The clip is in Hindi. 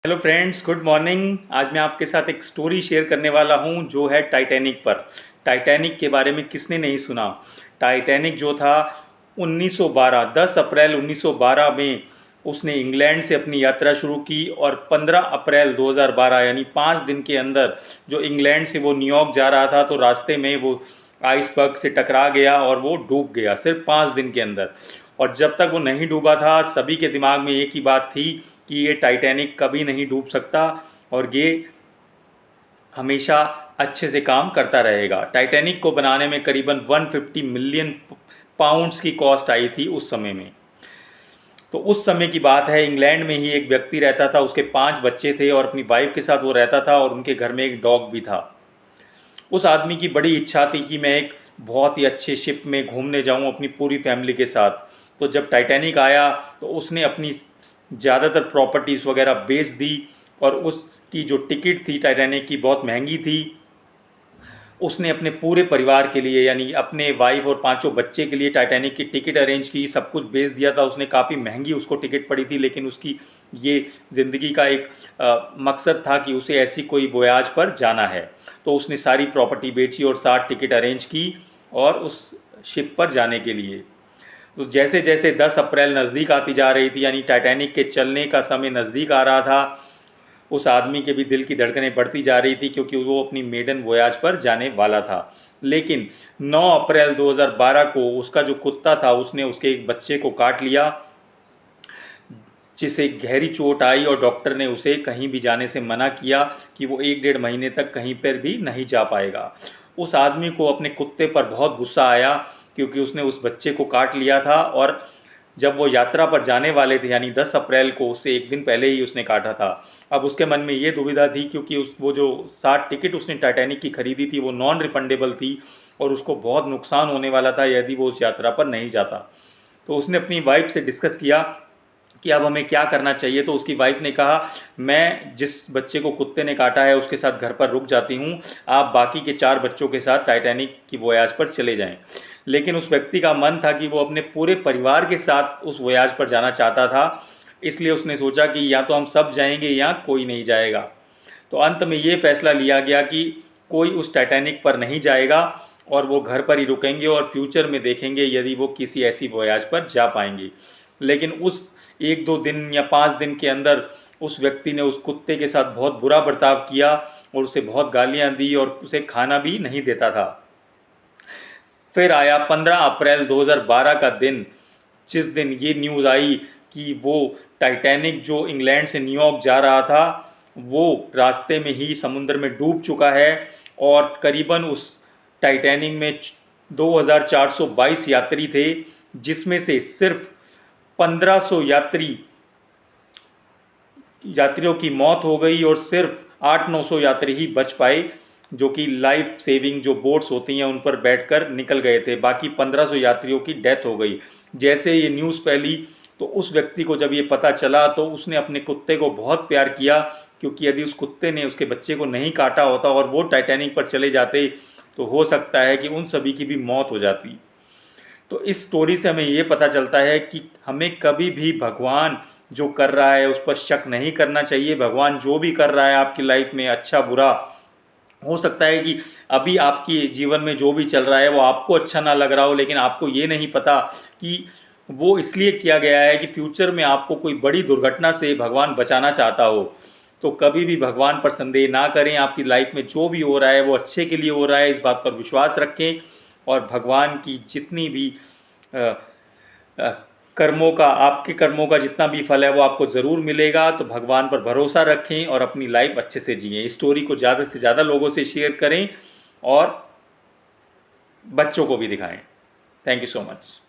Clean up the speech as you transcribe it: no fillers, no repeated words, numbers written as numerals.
Hello friends, good morning. आज मैं आपके साथ एक स्टोरी शेयर करने वाला हूं जो है टाइटैनिक पर। टाइटैनिक के बारे में किसने नहीं सुना। टाइटैनिक जो था 1912 10 अप्रैल 1912 में उसने इंग्लैंड से अपनी यात्रा शुरू की और 15 अप्रैल 2012 यानी 5 दिन के अंदर जो इंग्लैंड से वो न्यूयॉर्क जा रहा था तो रास्ते में वो आइसबर्ग से टकरा गया और वो डूब गया सिर्फ 5 दिन के अंदर। और जब तक वो नहीं डूबा था सभी के दिमाग में एक ही बात थी कि ये टाइटैनिक कभी नहीं डूब सकता और ये हमेशा अच्छे से काम करता रहेगा। टाइटैनिक को बनाने में करीबन 150 मिलियन पाउंड्स की कॉस्ट आई थी उस समय में। तो उस समय की बात है, इंग्लैंड में ही एक व्यक्ति रहता था, उसके 5 बच्चे थे और अपनी वाइफ के साथ वो रहता था और उनके घर में एक डॉग भी था। उस आदमी की बड़ी इच्छा थी कि मैं एक बहुत ही अच्छे शिप में घूमने जाऊं अपनी पूरी फैमिली के साथ। तो जब टाइटैनिक आया तो उसने अपनी ज़्यादातर प्रॉपर्टीज़ वगैरह बेच दी और उसकी जो टिकट थी टाइटैनिक की बहुत महंगी थी। उसने अपने पूरे परिवार के लिए यानी अपने वाइफ और 5 बच्चे के लिए टाइटैनिक की टिकट अरेंज की, सब कुछ बेच दिया था उसने। काफ़ी महंगी उसको टिकट पड़ी थी, लेकिन उसकी ये ज़िंदगी का एक मकसद था कि उसे ऐसी कोई वोयाज पर जाना है। तो उसने सारी प्रॉपर्टी बेची और 60 टिकट अरेंज की और उस शिप पर जाने के लिए। तो जैसे जैसे 10 अप्रैल नज़दीक आती जा रही थी यानी टाइटैनिक के चलने का समय नज़दीक आ रहा था, उस आदमी के भी दिल की धड़कनें बढ़ती जा रही थी क्योंकि वो अपनी मेडन वोयाज पर जाने वाला था। लेकिन 9 अप्रैल 2012 को उसका जो कुत्ता था उसने उसके एक बच्चे को काट लिया, जिसे गहरी चोट आई और डॉक्टर ने उसे कहीं भी जाने से मना किया कि वो 1 डेढ़ महीने तक कहीं पर भी नहीं जा पाएगा। उस आदमी को अपने कुत्ते पर बहुत गुस्सा आया क्योंकि उसने उस बच्चे को काट लिया था और जब वो यात्रा पर जाने वाले थे यानी 10 अप्रैल को, उससे एक दिन पहले ही उसने काटा था। अब उसके मन में ये दुविधा थी क्योंकि वो जो 60 टिकट उसने टाइटैनिक की खरीदी थी वो नॉन रिफंडेबल थी और उसको बहुत नुकसान होने वाला था यदि वो उस यात्रा पर नहीं जाता। तो उसने अपनी वाइफ से डिस्कस किया कि अब हमें क्या करना चाहिए। तो उसकी वाइफ ने कहा, मैं जिस बच्चे को कुत्ते ने काटा है उसके साथ घर पर रुक जाती हूँ, आप बाकी के 4 बच्चों के साथ टाइटैनिक की वोयाज पर चले जाएं। लेकिन उस व्यक्ति का मन था कि वो अपने पूरे परिवार के साथ उस वोयाज पर जाना चाहता था, इसलिए उसने सोचा कि या तो हम सब जाएंगे या कोई नहीं जाएगा। तो अंत में ये फैसला लिया गया कि कोई उस टाइटैनिक पर नहीं जाएगा और वो घर पर ही रुकेंगे और फ्यूचर में देखेंगे यदि वो किसी ऐसी वोयाज पर जा पाएंगे। लेकिन उस 1 2 दिन या 5 दिन के अंदर उस व्यक्ति ने उस कुत्ते के साथ बहुत बुरा बर्ताव किया और उसे बहुत गालियां दी और उसे खाना भी नहीं देता था। फिर आया 15 अप्रैल 2012 का दिन, जिस दिन ये न्यूज़ आई कि वो टाइटैनिक जो इंग्लैंड से न्यूयॉर्क जा रहा था वो रास्ते में ही समुद्र में डूब चुका है और करीबन उस टाइटैनिक में 2422 यात्री थे, जिसमें से सिर्फ 1500 यात्रियों की मौत हो गई और सिर्फ 800-900 यात्री ही बच पाए, जो कि लाइफ सेविंग जो बोट्स होती हैं उन पर बैठकर निकल गए थे। बाकी 1500 यात्रियों की डेथ हो गई। जैसे ये न्यूज़ फैली तो उस व्यक्ति को जब ये पता चला तो उसने अपने कुत्ते को बहुत प्यार किया, क्योंकि यदि उस कुत्ते ने उसके बच्चे को नहीं काटा होता और वो टाइटैनिक पर चले जाते तो हो सकता है कि उन सभी की भी मौत हो जाती। तो इस स्टोरी से हमें ये पता चलता है कि हमें कभी भी भगवान जो कर रहा है उस पर शक नहीं करना चाहिए। भगवान जो भी कर रहा है आपकी लाइफ में, अच्छा बुरा, हो सकता है कि अभी आपकी जीवन में जो भी चल रहा है वो आपको अच्छा ना लग रहा हो, लेकिन आपको ये नहीं पता कि वो इसलिए किया गया है कि फ्यूचर में आपको कोई बड़ी दुर्घटना से भगवान बचाना चाहता हो। तो कभी भी भगवान पर संदेह ना करें। आपकी लाइफ में जो भी हो रहा है वो अच्छे के लिए हो रहा है, इस बात पर विश्वास रखें और भगवान की जितनी भी अ, अ, कर्मों का, आपके कर्मों का जितना भी फल है वो आपको ज़रूर मिलेगा। तो भगवान पर भरोसा रखें और अपनी लाइफ अच्छे से जिएं। इस स्टोरी को ज़्यादा से ज़्यादा लोगों से शेयर करें और बच्चों को भी दिखाएं। Thank you so much.